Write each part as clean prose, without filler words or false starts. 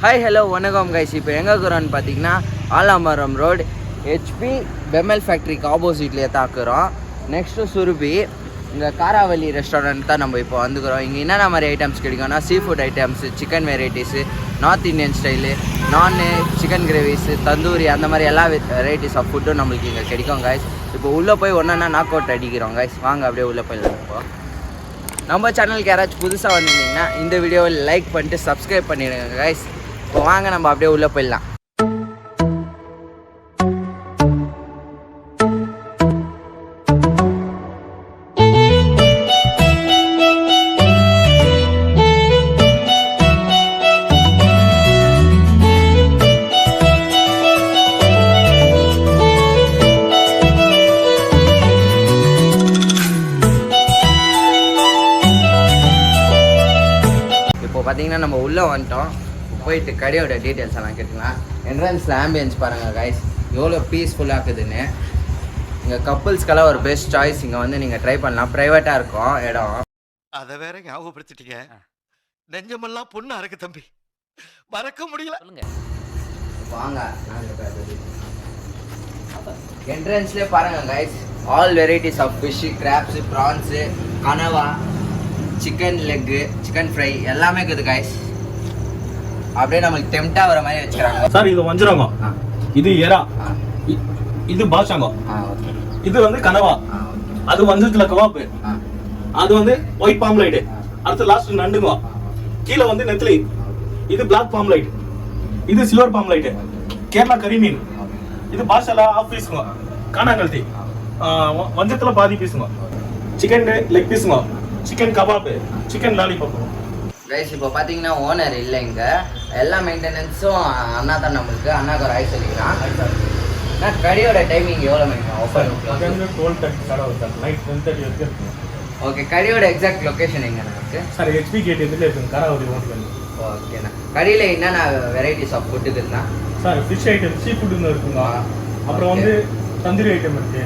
Hi hello வணக்கம் guys. இப்போ எங்கே இருக்கிறோன்னு பார்த்தீங்கன்னா ஆலாமரம் ரோடு ஹெச்பி பெமல் ஃபேக்ட்ரிக்கு ஆப்போசிட்லேயே தாக்குறோம். நெக்ஸ்ட்டு சுருபி இந்த காராவலி ரெஸ்டாரண்ட் தான் நம்ம இப்போ வந்துக்கிறோம். இங்கே என்னென்ன மாதிரி ஐட்டம்ஸ் கிடைக்கும்னா seafood items, chicken varieties, north Indian style, நான்னு, சிக்கன் கிரேவிஸு, தந்தூரி, அந்த மாதிரி எல்லா வெரைட்டிஸ் ஆஃப் ஃபுட்டும் நம்மளுக்கு இங்கே கிடைக்கும் கைஸ். இப்போ உள்ளே போய் ஒன்றா நாக் அவுட் அடிக்கிறோம் கைஸ். வாங்க அப்படியே உள்ளே போயிடலாம். இப்போ நம்ம சேனலுக்கு யாராச்சும் புதுசாக வந்திருந்தீங்கன்னா இந்த வீடியோவை லைக் பண்ணிட்டு சப்ஸ்கிரைப் பண்ணிடுங்க கைஸ். இப்போ வாங்க நம்ம அப்படியே உள்ளே போயிடலாம். பார்த்தீங்கன்னா நம்ம உள்ளே வந்துட்டோம். போயிட்டு கடையோட டீட்டெயில்ஸ் எல்லாம் கேட்டுக்கலாம். என்ட்ரன்ஸில் ஆம்பியன்ஸ் பாருங்கள் கைஸ், எவ்வளோ பீஸ்ஃபுல்லாக இருக்குதுன்னு. இங்கே கப்புள்ஸ்க்கெல்லாம் ஒரு பெஸ்ட் சாய்ஸ். இங்கே வந்து நீங்கள் ட்ரை பண்ணலாம். ப்ரைவேட்டாக இருக்கும் இடம். அதை வேற ஞாபகப்படுத்திட்டீங்க. நெஞ்சமெல்லாம் பொண்ணு அறக்கு தம்பி, மறக்க முடியல. வாங்க என்ட்ரன்ஸ்லேயே பாருங்கள் guys, all varieties of fish, crabs, prawns, கனவா, சிக்கன் லெக்கு, சிக்கன் ஃப்ரை எல்லாமே இருக்குது கைஸ். அப்படியே நம்மளுக்கு டெம்ப்டா வர மாதிரி வச்சுக்கிறாங்க சார். இது வஞ்சிரங்கம், இது எறா, இது பாஷாங்கம், இது வந்து கனவா, அது வஞ்சத்துல கவாப்பு, அது வந்து ஒயிட் பாம்லைட், அடுத்து லாஸ்ட் நண்டுங்க, கீழே வந்து நெத்திலி, இது பிளாக் பாம்லைட், இது சில்வர் பாம்லைட், கேரளா கறி மீன், இது பாஷாலா ஆஃப் பீஸுங்க, காணாங்கல்தி, வஞ்சத்துல பாதி பீஸுங்க, சிக்கன் லெக் பீஸுங்க, chicken kebab, chicken lollipop guys. இப்போ பார்த்தீங்கன்னா ஓனர் இல்லை இங்கே. எல்லா மெயின்டெனன்ஸும் அண்ணா தான் நம்மளுக்கு. அண்ணாக்கு ஒரு ஆய் சொல்லிக்கிறான். நான் கடையோட டைமிங் எவ்வளோ மணிக்கு ஓப்பன்? 12:30 கடை சார், நைட் 10:30 வரைக்கும் இருக்கும். ஓகே, கடையோட எக்ஸாக்ட் லொக்கேஷன் எங்கே இருக்குது சார்? ஹெச்பி கேட் எதில் இருக்குங்க, காராவலி ரோட்டில். ஓகேண்ணா. கடையில் என்னென்ன வெரைட்டிஸ் ஆஃப் ஃபுட்டு இருக்குதுண்ணா? சார் ஃபிஷ் ஐட்டம், சீ ஃபுட்டுன்னு இருக்குங்க, அப்புறம் வந்து தந்தூரி ஐட்டம் இருக்கு,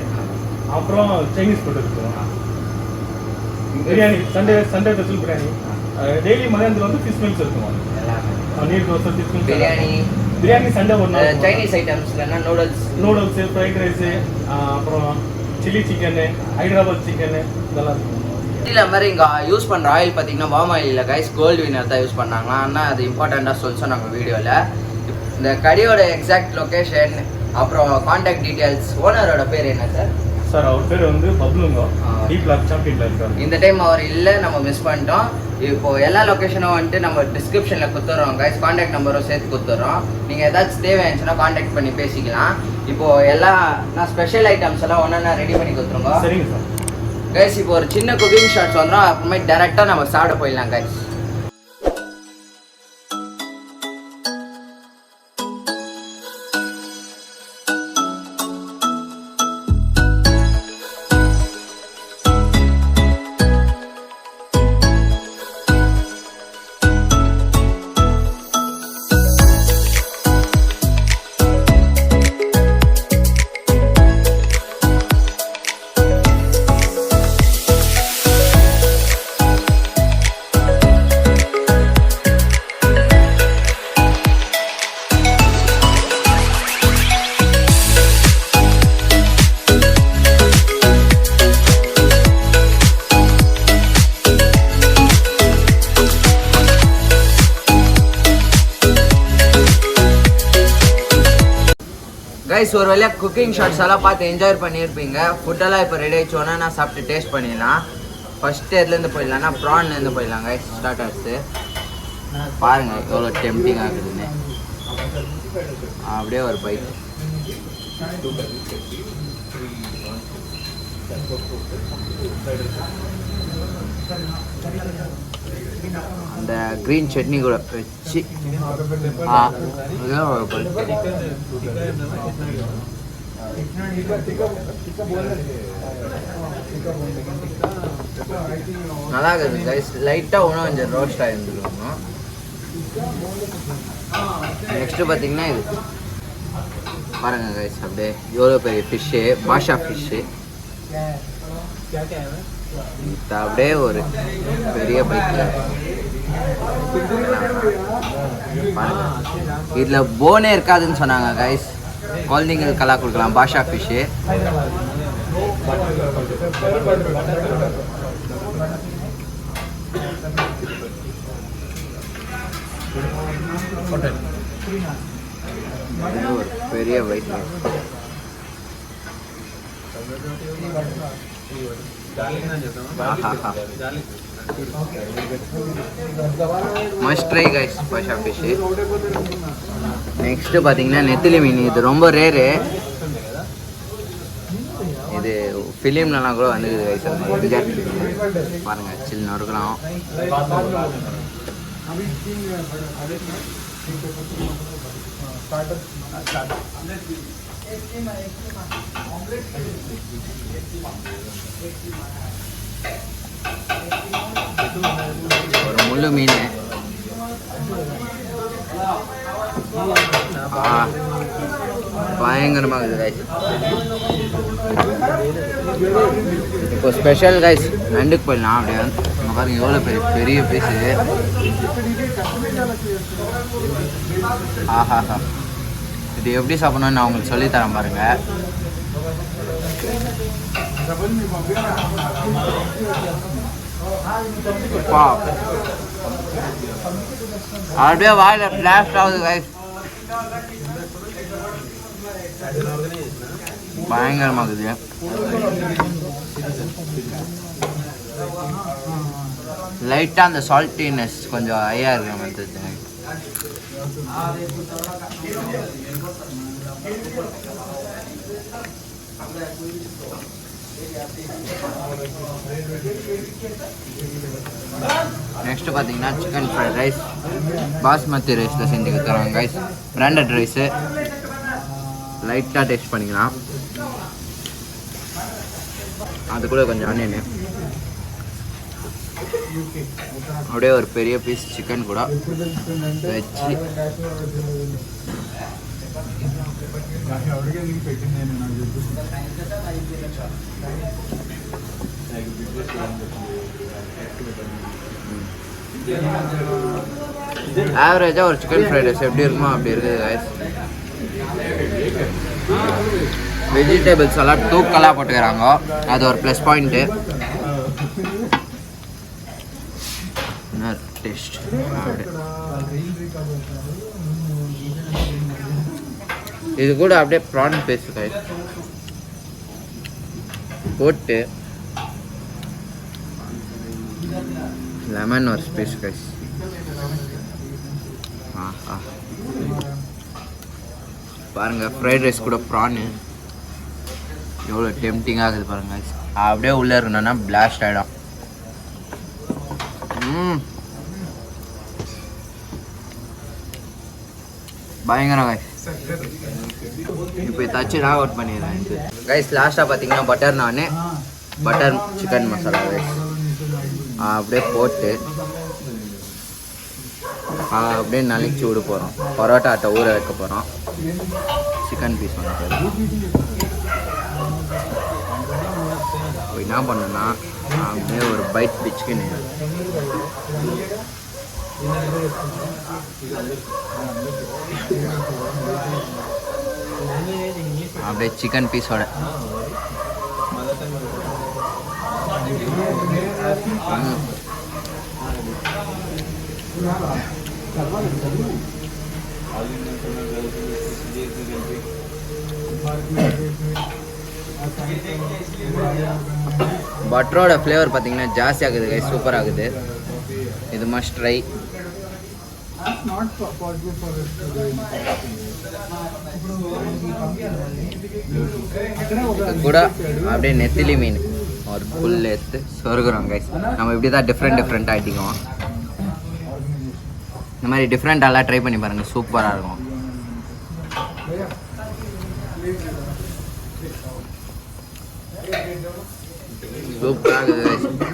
அப்புறம் சைனீஸ் ஃபுட் இருக்கும், biryani, Sunday special biryani, daily மதியானத்தில் வந்து ஃபிஷ் மீல்ஸ் இருக்கும், நீர் dosa, fish meals, biryani Sunday ஒரு நாள். சைனீஸ் ஐட்டம்ஸ்லன்னா நூடுல்ஸு, ஃப்ரைட் ரைஸு, அப்புறம் சில்லி சிக்கனு, ஹைதராபாத் சிக்கனு, இதெல்லாம் இருக்கும். இல்லை மாதிரி இங்கே யூஸ் பண்ணுற ஆயில் பார்த்தீங்கன்னா பாம் ஆயில் இல்லை கைஸ், கோல்டு வினர் தான் யூஸ் பண்ணாங்க. ஆனால் அது இம்பார்ட்டண்ட்டாக சொல்லி சொன்னாங்க வீடியோவில். இந்த கடையோட எக்ஸாக்ட் லொக்கேஷன், அப்புறம் கான்டாக்ட் டீட்டெயில்ஸ். ஓனரோட பேர் என்ன சார்? சார் அவர் பேர் வந்து பப்ளுங்க, டி பிளாக் சாம்பியன்ல இருக்காரு. இந்த டைம் அவர் இல்லை, நம்ம மிஸ் பண்ணிட்டோம். இப்போ எல்லா லொக்கேஷனும் வந்துட்டு நம்ம டிஸ்கிரிப்ஷனில் கொடுத்துட்றோம் கைஸ், கான்டாக்ட் நம்பரும் சேர்த்து கொடுத்துட்றோம். நீங்கள் ஏதாச்சும் தேவையாச்சுன்னா கான்டாக்ட் பண்ணி பேசிக்கலாம். இப்போது நான் ஸ்பெஷல் ஐட்டம்ஸ் எல்லாம் ஒன்றா ரெடி பண்ணி கொடுத்துருங்க. சரிங்க சார். கைஸ் இப்போ ஒரு சின்ன குக்கிங் ஷார்ட்ஸ் வந்துடும், அப்புறமே டேரெக்டாக நம்ம சாப்பிட போயிடலாம் கைஸ். கைஸ் ஒரு வழியாக குக்கிங் ஷார்ட்ஸ் எல்லாம் பார்த்து என்ஜாய் பண்ணியிருப்பீங்க. ஃபுட்டெல்லாம் இப்போ ரெடி ஆகிடுச்சோன்னா நான் சாப்பிட்டு டேஸ்ட் பண்ணிடலாம். ஃபஸ்ட்டு எதுலேருந்து போயிடலாம்னா ப்ரான்லேருந்து போயிடலாம் கைஸ். ஸ்டார்டர்ஸு பாருங்கள் எவ்வளோ டெம்ப்டிங்காக இருக்குதுன்னு. அப்படியே ஒரு பைக். அந்த க்ரீன் சட்னி கூட வச்சு நல்லா இருக்குது கைஸ். லைட்டாக ஒன்றும் கொஞ்சம் ரோஸ்ட் ஆகிருந்துருக்கணும். நெக்ஸ்ட்டு பார்த்தீங்கன்னா இது பாருங்கள் கைஸ், அப்படியே எவ்வளோ பெரிய ஃபிஷ்ஷு, பாஷா ஃபிஷ்ஷு. இது அப்படியே ஒரு பெரிய பைக்கு. இதில் போனே இருக்காதுன்னு சொன்னாங்க கைஸ். குழந்தைங்களுக்கெல்லாம் கொடுக்கலாம். பாஷா ஃபிஷ்ஷு ஒரு பெரிய பைக். மஸ்ட் ட்ரை கைஸ் பாஷா ஃபிஷ். நெக்ஸ்ட்டு பார்த்தீங்கன்னா நெத்திலி மீன். இது ரொம்ப ரேரு. இது ஃபிலிம்லலாம் கூட வந்துக்குது கைஸ். பாருங்கள் சில்லுன்னு இருக்கலாம். ஒரு முள்ளு மீன். பயங்கரமாக இருக்குது கைஸ். இப்போ ஸ்பெஷல் கைஸ் நண்டுக்கு போயிடலாம். அப்படியே நம்ம பாருங்க எவ்வளோ பெரிய பெரிய பீஸு. ஆஹாஹா, இது எப்படி சாப்பிடணும்னு நான் உங்களுக்கு சொல்லித்தரேன் பாருங்க. அப்படியே வாயில பிளாஸ்ட் ஆகுது கைஸ். பயங்கரமாகுது. லைட்டாக அந்த சால்ட்டினஸ் கொஞ்சம் ஹையாக இருக்கிற மாதிரி தெரியுது. நெக்ஸ்ட்டு பார்த்தீங்கன்னா சிக்கன் ஃப்ரைட் ரைஸ். பாஸ்மதி ரைஸில் செஞ்சு கொடுத்துறாங்க கைஸ். Branded rice. லைட்டாக டேஸ்ட் பண்ணிக்கலாம். அது கூட கொஞ்சம் ஆனியனு. அப்படியே ஒரு பெரிய பீஸ் சிக்கன் கூட வச்சு ஆவரேஜாக ஒரு சிக்கன் ஃப்ரைட் ரைஸ் எப்படி இருக்குமோ அப்படி இருக்குது கைஸ். வெஜிடபிள்ஸ் எல்லாம் தூக்கலாக போட்டுக்கிறாங்க. அது ஒரு ப்ளஸ் பாயிண்ட்டு. டேஸ்ட் இது கூட அப்படியே ப்ரான் பேஸ்ட் கைஸ் போட்டு லெமன் ஒரு ஸ்பேஸ் கைஸ். பாருங்க ஃப்ரைட் ரைஸ் கூட ப்ரானு எவ்வளோ டெம்டிங்காக இருக்குது பாருங்க கைஸ். அப்படியே உள்ளே இருக்கணும்னா பிளாஸ்ட் ஆகிடும். பயங்கரம் கைஸ். இப்போ தச்சு நான் அவுட் பண்ணிடுறேன் கைஸ். லாஸ்ட்டாக பார்த்தீங்கன்னா பட்டர் நான் பட்டர் சிக்கன் மசாலா கைஸ் அப்படியே போட்டு அப்படியே நலிச்சு விட போகிறோம். பரோட்டா ஆட்டை ஊற வைக்க போகிறோம். சிக்கன் பீஸ் வந்து இப்போ என்ன பண்ணோன்னா அப்படியே ஒரு பைட் பிச்சுக்கின்னு அப்படியே சிக்கன் பீஸோட பட்டரோட ஃப்ளேவர் பார்த்தீங்கன்னா ஜாஸ்தி ஆகுது கைஸ். சூப்பர் ஆகுது. இது மஸ்ட் ட்ரை. கூட அப்படியே நெத்திலி மீன் ஒரு புல் எடுத்து சொருகிறோம் கைஸ். நம்ம இப்படி தான் டிஃப்ரெண்ட் ஆகிட்டிக்குவோம். இந்த மாதிரி டிஃப்ரெண்ட்டாலாம் ட்ரை பண்ணி பாருங்கள். சூப்பராக இருக்கும். சூப்பராக இருக்குது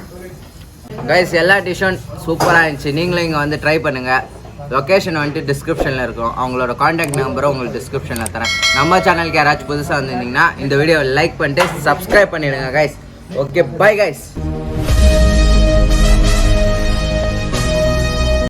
கைஸ். எல்லா டிஷ்ஷும் சூப்பராக இருந்துச்சு. நீங்களும் இங்கே வந்து ட்ரை பண்ணுங்கள். லொக்கேஷன் வந்துட்டு டிஸ்கிரிப்ஷனில் இருக்கும். அவங்களோட காண்டாக்ட் நம்பரும் உங்களுக்கு டிஸ்கிரிப்ஷனில் தரேன். நம்ம சேனலுக்கு யாராச்சும் புதுசாக வந்திருந்தீங்கன்னா இந்த வீடியோவை லைக் பண்ணிட்டு சப்ஸ்கிரைப் பண்ணிவிடுங்க கைஸ். Okay, bye guys.